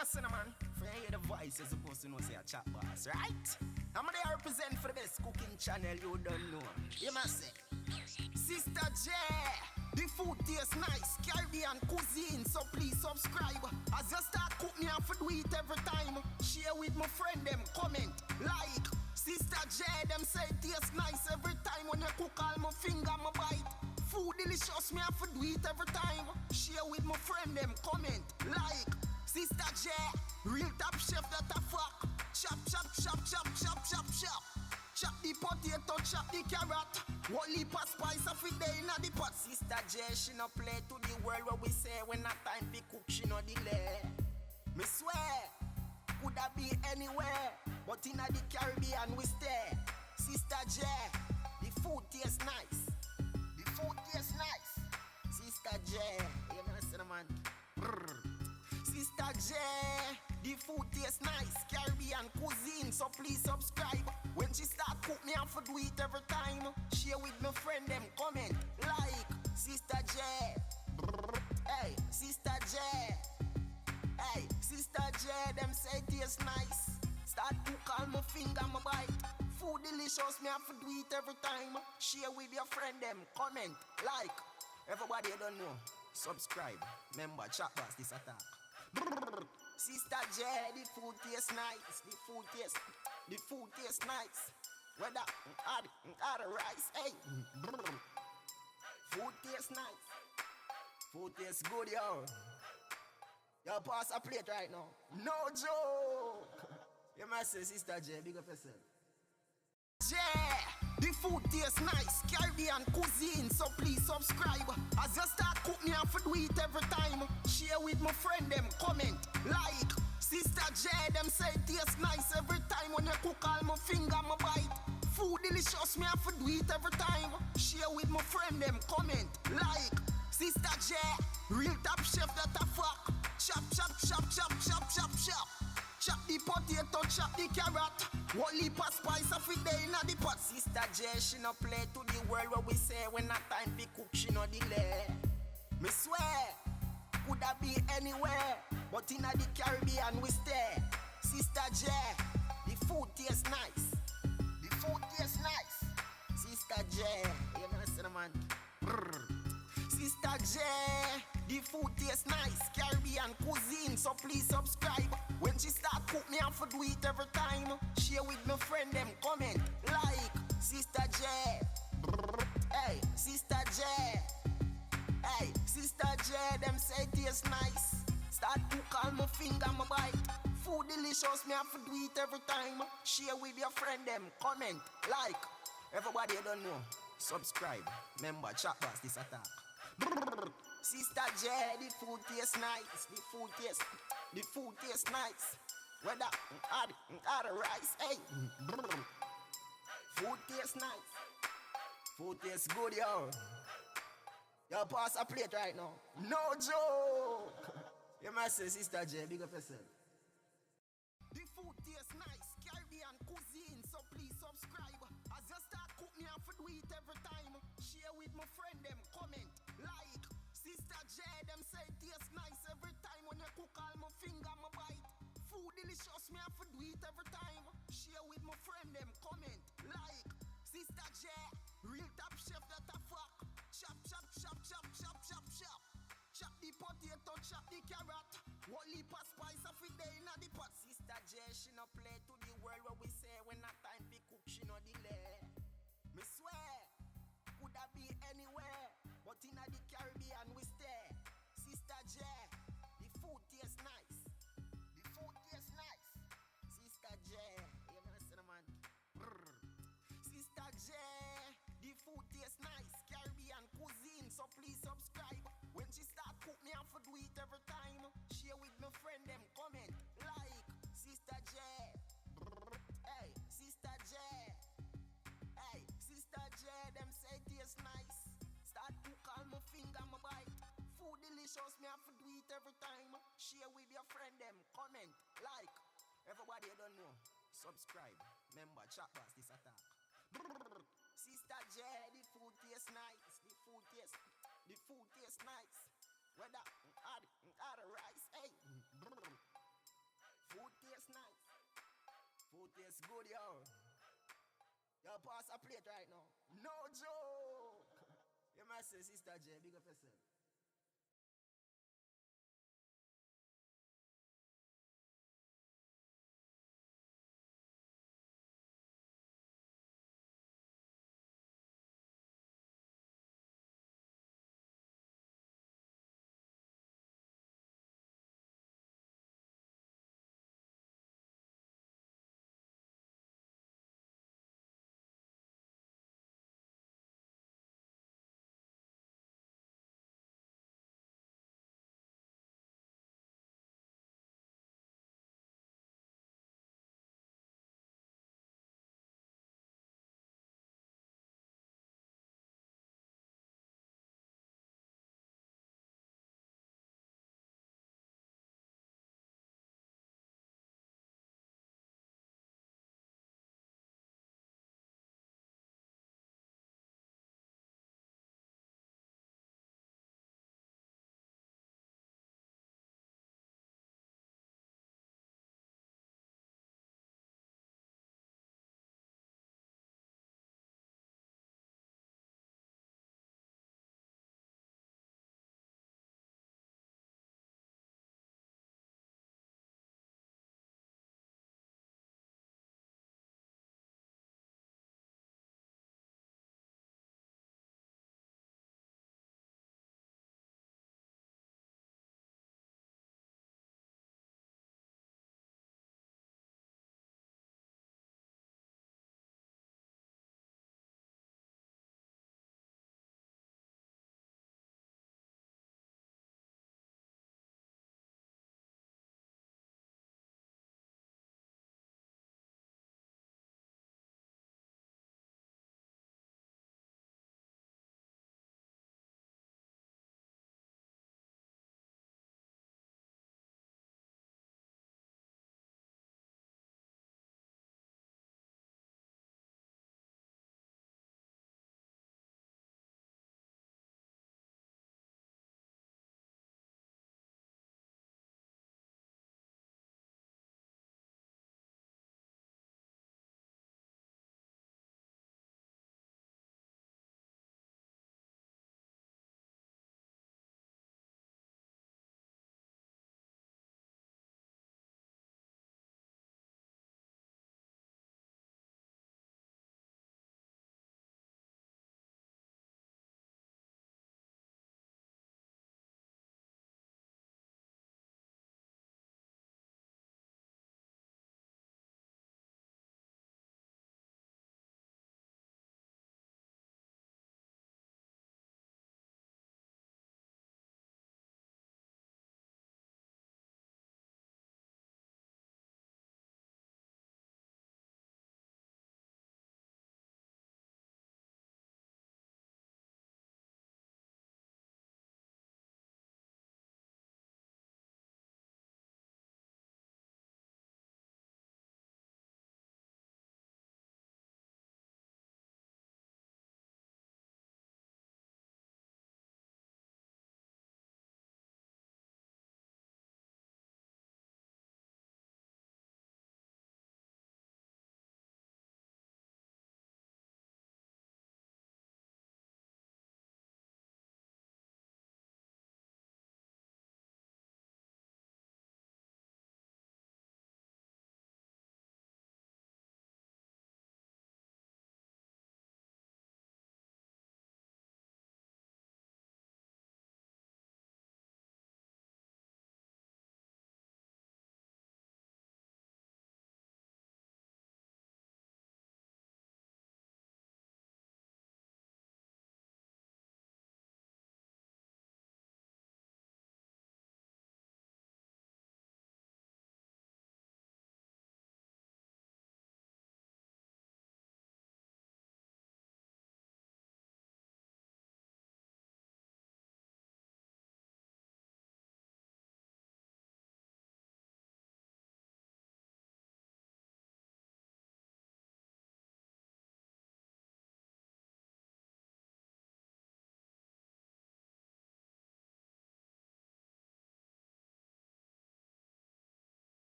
must say, man, for you hear the voice, you're supposed to know say a chat boss, right? I'm gonna represent for the best cooking channel you don't know. You must say, Sister J, the food tastes nice, Caribbean cuisine, so please subscribe. As you start cook me, I have to do it every time. Share with my friend them, comment, like. Sister J, them say it tastes nice every time. When you cook all my finger, my bite. Food delicious, me have to do it every time. Share with my friend them, comment, like. Sister J, real top chef that a fuck. Chop, chop, chop, chop, chop, chop, chop. Chop the potato, chop the carrot. What leap of spice of it there inna the pot. Sister J, she no play to the world where we say when a time fi cook, she no delay. Me swear, coulda be anywhere, but inna the Caribbean we stay. Sister J, the food tastes nice. The food tastes nice. Sister J, you know what man? Brr. Sister J, the food tastes nice, Caribbean cuisine, so please subscribe. When she start cook me, I have to do it every time. Share with my friend them, comment, like. Sister J, hey, Sister J, hey, Sister J, them say it tastes nice. Start cook all my finger, my bite. Food delicious, me have to do it every time. Share with your friend them, comment, like. Everybody you don't know, subscribe. Remember, chat boss this attack. Sister J, the food tastes nice. The food tastes nice. Whether add rice, hey. Food tastes nice. Food tastes good, yo. Yo, pass a plate right now. No joke. You must say, Sister J, big up yourself. J, the food tastes nice, Caribbean cuisine, so please subscribe. As you start cook me, I have to do it every time. Share with my friend them, comment, like. Sister J, them say it tastes nice every time. When you cook all my finger, my bite. Food delicious, me have to do it every time. Share with my friend them, comment, like. Sister J, real top chef that a fuck. Chop, chop, chop, chop, chop, chop, chop. Chop the potato, chop the carrot. What leap of spice of it there inna the pot. Sister J, she no play to the world where we say when a time fi cook, she no delay. Me swear, coulda be anywhere, but inna the Caribbean we stay. Sister J, the food tastes nice. The food tastes nice. Sister J, you know what I'm man? Brr. Sister J, the food tastes nice, Caribbean cuisine, so please subscribe. When she start cook me, I have to do it every time. Share with my friend them, comment, like. Sister J, hey, Sister J, hey, Sister J, them say it tastes nice. Start cook all my finger, my bite. Food delicious, me have to do it every time. Share with your friend them, comment, like. Everybody you don't know, subscribe. Remember, chat boss this attack. Sister J, the food tastes nice. The food tastes nice. Whether add rice, hey. Food tastes nice. Food tastes good, yo. Yo, pass a plate right now. No joke. You must say, Sister J, big up yourself. The food tastes nice, Caribbean cuisine, so please subscribe. As you start cook me, I have to do it every time. Share with my friend them, comment, like. Sister J, them say it tastes nice every time. When you cook all my finger, my bite. Food delicious, me have to do it every time. Share with my friend them, comment, like. Sister J, real top chef that a fuck. Chop, chop, chop, chop, chop, chop, chop. Chop the potato, chop the carrot. What leap of spice of it there inna the pot. Sister J, she no play to the world where we say when a time fi cook, she no delay. Me swear, coulda be anywhere, but inna the Caribbean we stay. Sister J, the food tastes nice. The food tastes nice. Sister J, you know what I'm man? Brr. Sister J, the food tastes nice, Caribbean cuisine, so please subscribe. When she start cook me, I have to do it every time. Share with my friend them, comment, like. Sister J, hey, Sister J, hey, Sister J, them say it tastes nice. Start cook all my finger, my bite. Food delicious, me have to do it every time. Share with your friend them, comment, like. Everybody you don't know, subscribe. Remember, chat boss this attack. Sister J, the food tastes nice. The food tastes nice. Whether add rice, hey. good, yo. Yo, pass a plate right now. No joke. You must say, Sister J, big up yourself.